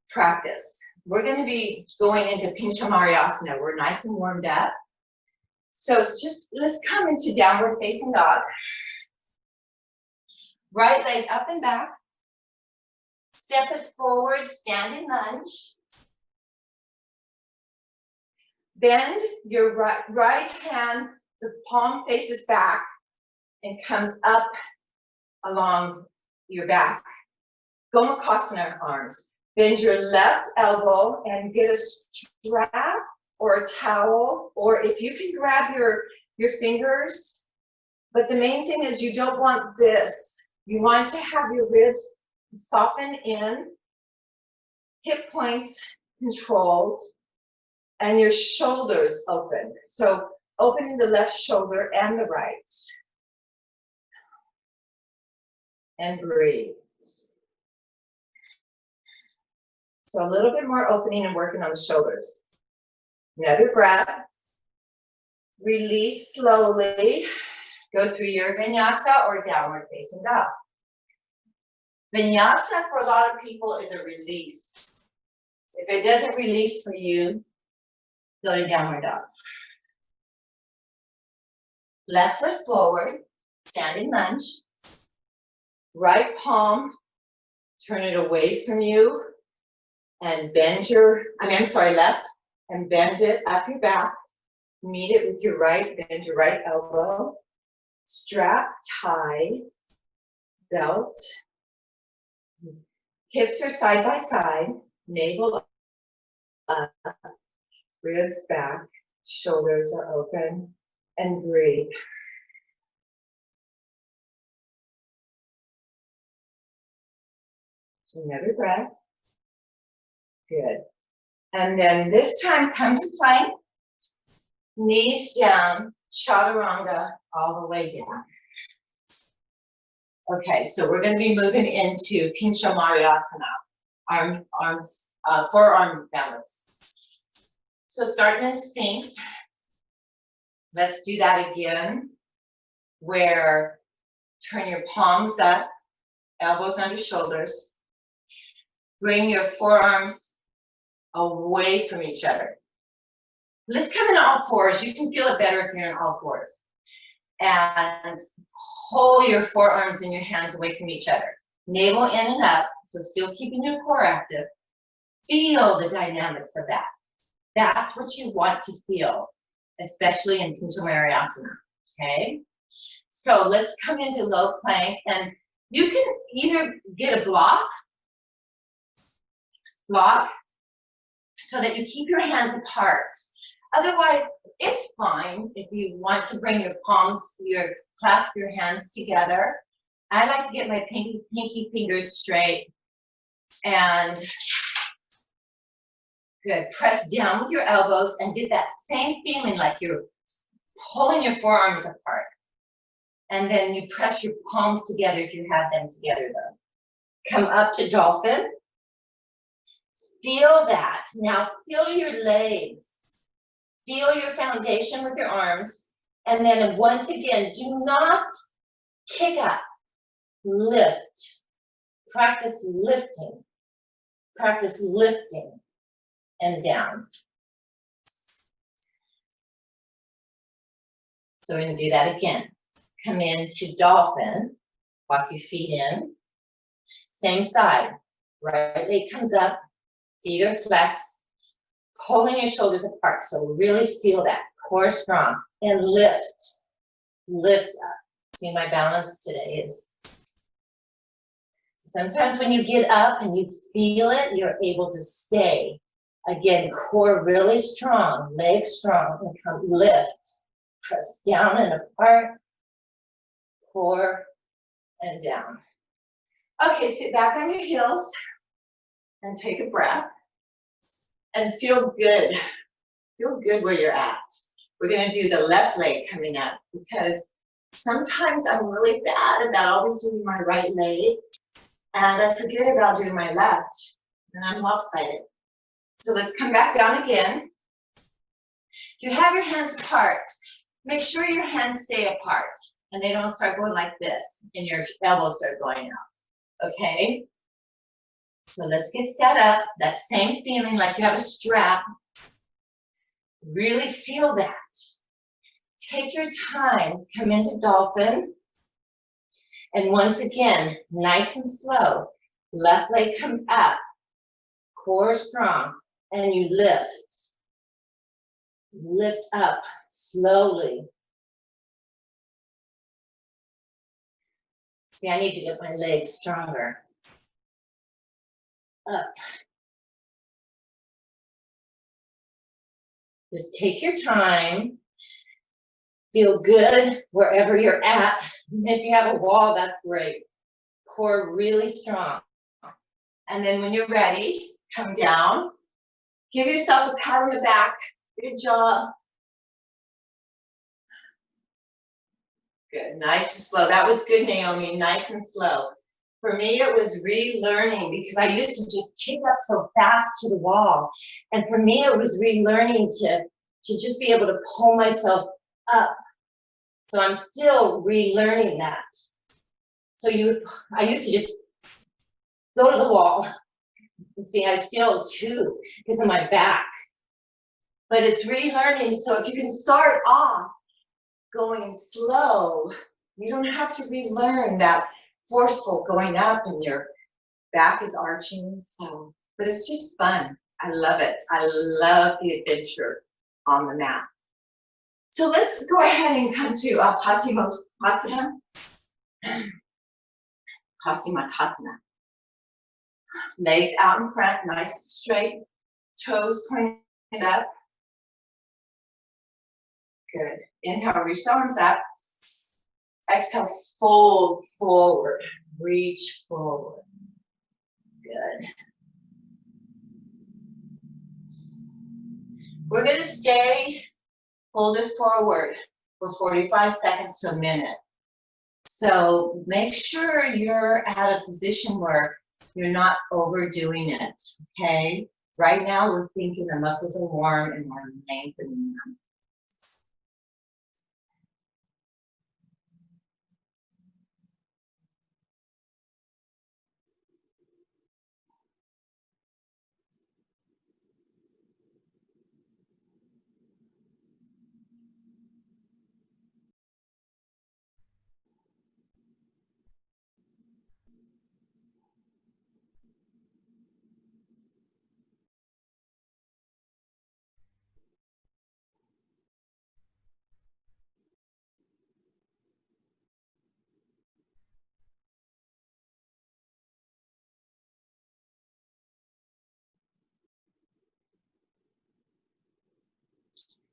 practice. We're going to be going into Pincha Mayurasana. We're nice and warmed up. So it's just, let's come into downward facing dog. Right leg up and back. Step it forward, standing lunge. Bend your right hand, the palm faces back and comes up along your back. Gomukhasana arms. Bend your left elbow and get a strap or a towel, or if you can grab your fingers. But the main thing is you don't want this. You want to have your ribs soften in, hip points controlled, and your shoulders open. So opening the left shoulder and the right. And breathe. So a little bit more opening and working on the shoulders. Another breath. Release slowly. Go through your vinyasa or downward facing dog. Vinyasa for a lot of people is a release. If it doesn't release for you, go to downward dog. Left foot forward, standing lunge. Right palm, turn it away from you and bend left, and bend it up your back. Meet it with your right, bend your right elbow. Strap, tie, belt. Hips are side by side, navel up, ribs back, shoulders are open, and breathe. So another breath. Good. And then this time, come to plank, knees down, chaturanga all the way down. Okay, so we're going to be moving into Pincha Mayurasana, arms, forearm balance. So starting in Sphinx, let's do that again, where turn your palms up, elbows under shoulders, bring your forearms away from each other. Let's come in all fours. You can feel it better if you're in all fours. And pull your forearms and your hands away from each other. Navel in and up, so still keeping your core active. Feel the dynamics of that. That's what you want to feel, especially in Pincha Mayurasana, okay? So let's come into low plank, and you can either get a block, so that you keep your hands apart. Otherwise, it's fine if you want to bring your palms, clasp your hands together. I like to get my pinky fingers straight, and good. Press down with your elbows and get that same feeling like you're pulling your forearms apart. And then you press your palms together if you have them together though. Come up to dolphin. Feel that. Now feel your legs. Feel your foundation with your arms. And then once again, do not kick up. Lift. Practice lifting. Practice lifting and down. So we're going to do that again. Come into dolphin. Walk your feet in. Same side. Right leg comes up. Feet are flexed. Pulling your shoulders apart. So really feel that. Core strong. And lift. Lift up. See, my balance today is. Sometimes when you get up and you feel it, you're able to stay. Again, core really strong, legs strong, and come lift. Press down and apart, core and down. Okay, sit back on your heels and take a breath and feel good. Feel good where you're at. We're gonna do the left leg coming up because sometimes I'm really bad about always doing my right leg and I forget about doing my left and I'm lopsided. So let's come back down again. If you have your hands apart, make sure your hands stay apart and they don't start going like this and your elbows start going out, okay? So let's get set up, that same feeling like you have a strap. Really feel that. Take your time, come into dolphin. And once again, nice and slow. Left leg comes up, core strong, and you lift. Lift up slowly. See, I need to get my legs stronger. Up. Just take your time. Feel good wherever you're at. If you have a wall, that's great. Core really strong. And then when you're ready, come down. Give yourself a pat on the back. Good job. Good, nice and slow. That was good, Naomi, nice and slow. For me, it was relearning because I used to just kick up so fast to the wall. And for me, it was relearning to just be able to pull myself up. So I'm still relearning that. So I used to just go to the wall. See, I still too, because of my back. But it's relearning, so if you can start off going slow, you don't have to relearn that forceful going up and your back is arching. So, but it's just fun. I love it. I love the adventure on the mat. So let's go ahead and come to Paschimottanasana. Paschimottanasana. Legs out in front, nice and straight. Toes pointed up. Good. Inhale, reach the arms up. Exhale, fold forward. Reach forward. Good. We're going to stay folded forward for 45 seconds to a minute. So make sure you're at a position where you're not overdoing it, okay? Right now, we're thinking the muscles are warm and we're lengthening them.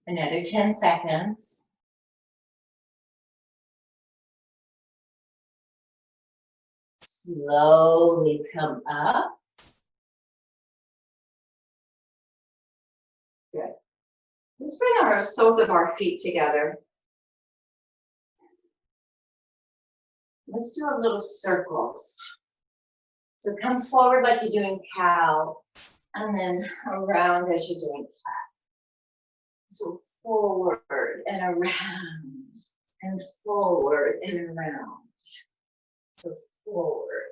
Another 10 seconds. Slowly come up. Good. Let's bring our soles of our feet together. Let's do a little circles. So come forward like you're doing cow, and then around as you're doing cat. So forward and around, and forward and around. So forward.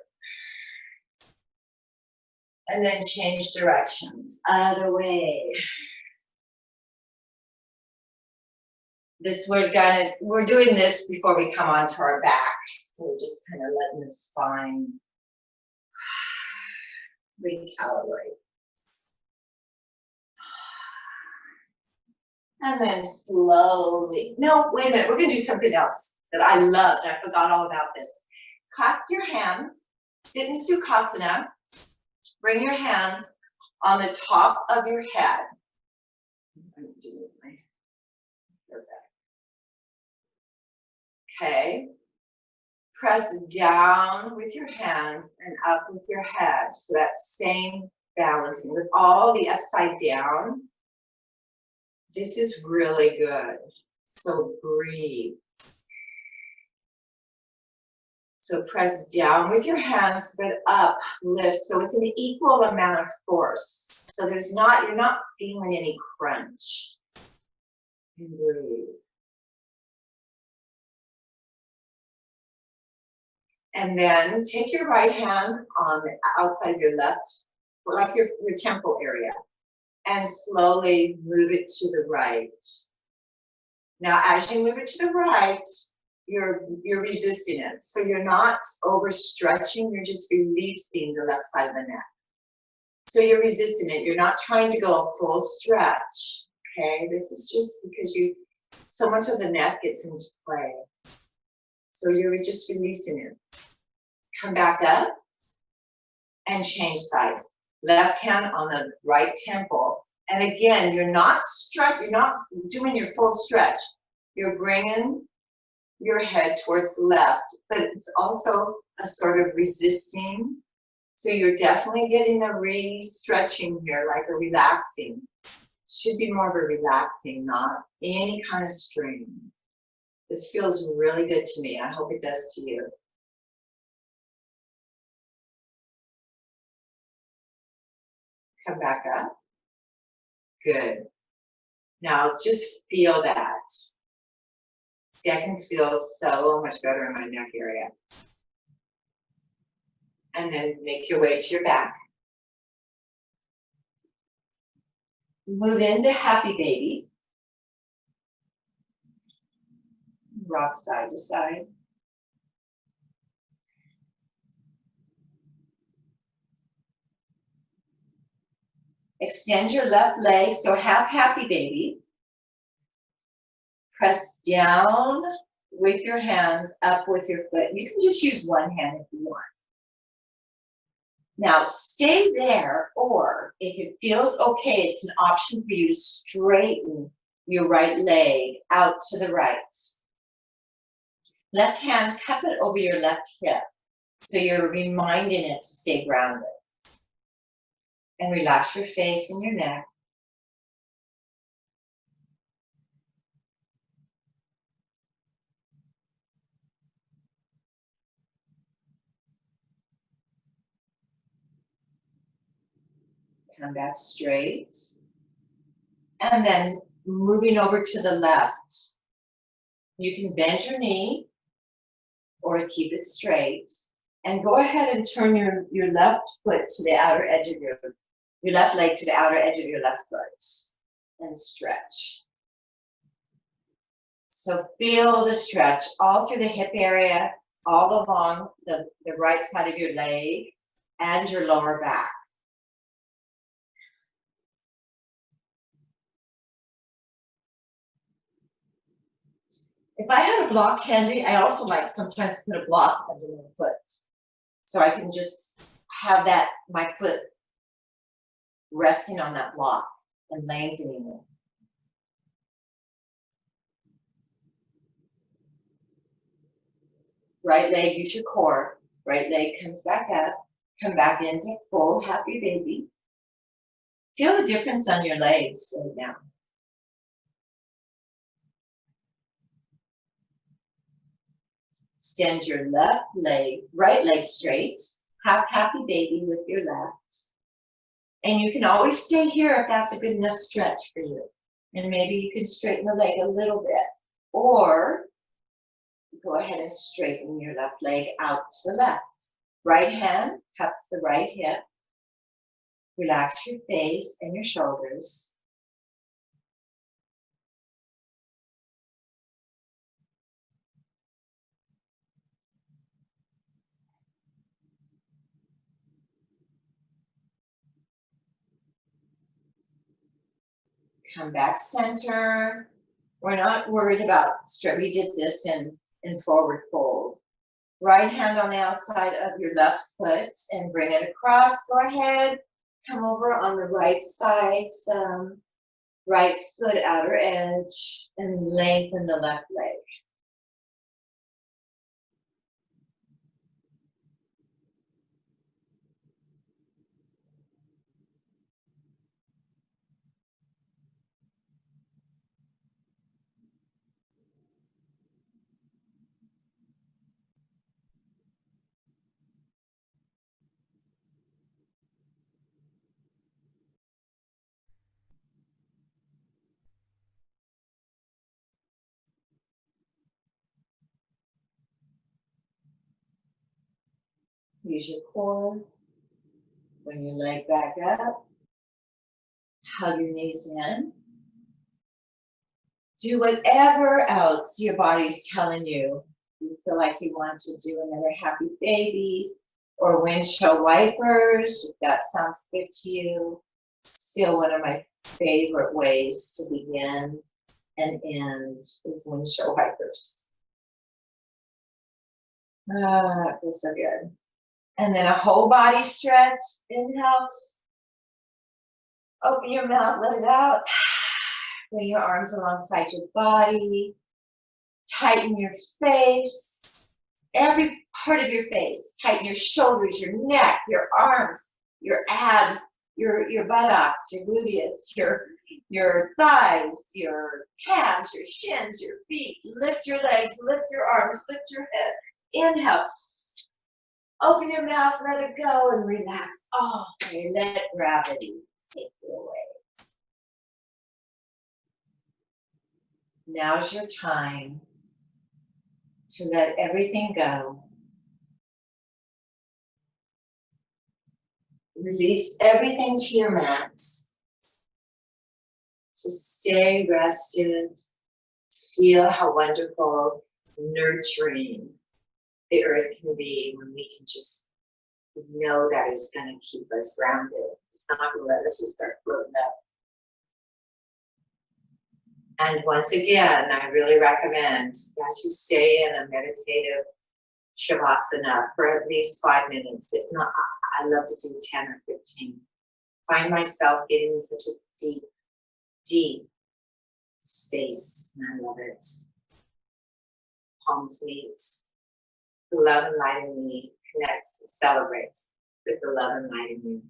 And then change directions, other way. We're doing this before we come onto our back. So we're just kind of letting the spine recalibrate. And then slowly, no, wait a minute, we're gonna do something else that I love, and I forgot all about this. Clasp your hands, sit in Sukhasana, bring your hands on the top of your head. Okay, press down with your hands and up with your head. So that same balancing with all the upside down. This is really good. So breathe. So press down with your hands, but up, lift. So it's an equal amount of force. So you're not feeling any crunch. And breathe. And then take your right hand on the outside of your left, like your temple area, and slowly move it to the right. Now, as you move it to the right, you're resisting it. So you're not overstretching, you're just releasing the left side of the neck. So you're resisting it. You're not trying to go a full stretch. Okay, this is just because so much of the neck gets into play. So you're just releasing it. Come back up and change sides. Left hand on the right temple. And again, you're not doing your full stretch. You're bringing your head towards the left, but it's also a sort of resisting. So you're definitely getting a re-stretching here, like a relaxing. Should be more of a relaxing, not any kind of strain. This feels really good to me. I hope it does to you. Come back up. Good. Now just feel that. See, I can feel so much better in my neck area. And then make your way to your back. Move into happy baby. Rock side to side. Extend your left leg, so half happy baby. Press down with your hands, up with your foot. You can just use one hand if you want. Now stay there, or if it feels okay, it's an option for you to straighten your right leg out to the right. Left hand, cup it over your left hip, so you're reminding it to stay grounded. And relax your face and your neck. Come back straight. And then moving over to the left. You can bend your knee or keep it straight. And go ahead and turn your left foot to the outer edge of your left leg to the outer edge of your left foot. And stretch. So feel the stretch all through the hip area, all along the right side of your leg and your lower back. If I had a block handy, I also like sometimes put a block under my foot. So I can just have my foot resting on that block and lengthening it. Right leg, use your core. Right leg comes back up. Come back into full happy baby. Feel the difference on your legs right now. Extend your left leg, right leg straight. Have happy baby with your left. And you can always stay here if that's a good enough stretch for you. And maybe you can straighten the leg a little bit. Or go ahead and straighten your left leg out to the left. Right hand cups the right hip. Relax your face and your shoulders. Come back center. We're not worried about straight. We did this in forward fold. Right hand on the outside of your left foot and bring it across. Go ahead. Come over on the right side, some right foot outer edge, and lengthen the left leg. Use your core. Bring your leg back up. Hug your knees in. Do whatever else your body's telling you. You feel like you want to do another happy baby or windshield wipers, if that sounds good to you. Still one of my favorite ways to begin and end is windshield wipers. It feels so good. And then a whole body stretch. Inhale. Open your mouth, let it out. Bring your arms alongside your body. Tighten your face. Every part of your face. Tighten your shoulders, your neck, your arms, your abs, your buttocks, your gluteus, your thighs, your calves, your shins, your feet. Lift your legs, lift your arms, lift your head. Inhale. Open your mouth, let it go, and relax. Oh, okay, let gravity take you away. Now's your time to let everything go. Release everything to your mat. Just stay rested. Feel how wonderful, nurturing the earth can be when we can just know that it's going to keep us grounded. It's not going to let us just start floating up. And once again, I really recommend that you stay in a meditative shavasana for at least 5 minutes. If not, I love to do 10 or 15. Find myself getting in such a deep, deep space, and I love it. Palms meet. The love and light in me connects and celebrates with the love and light in me.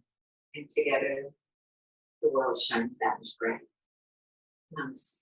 And together, the world shines that much bright. Namaste.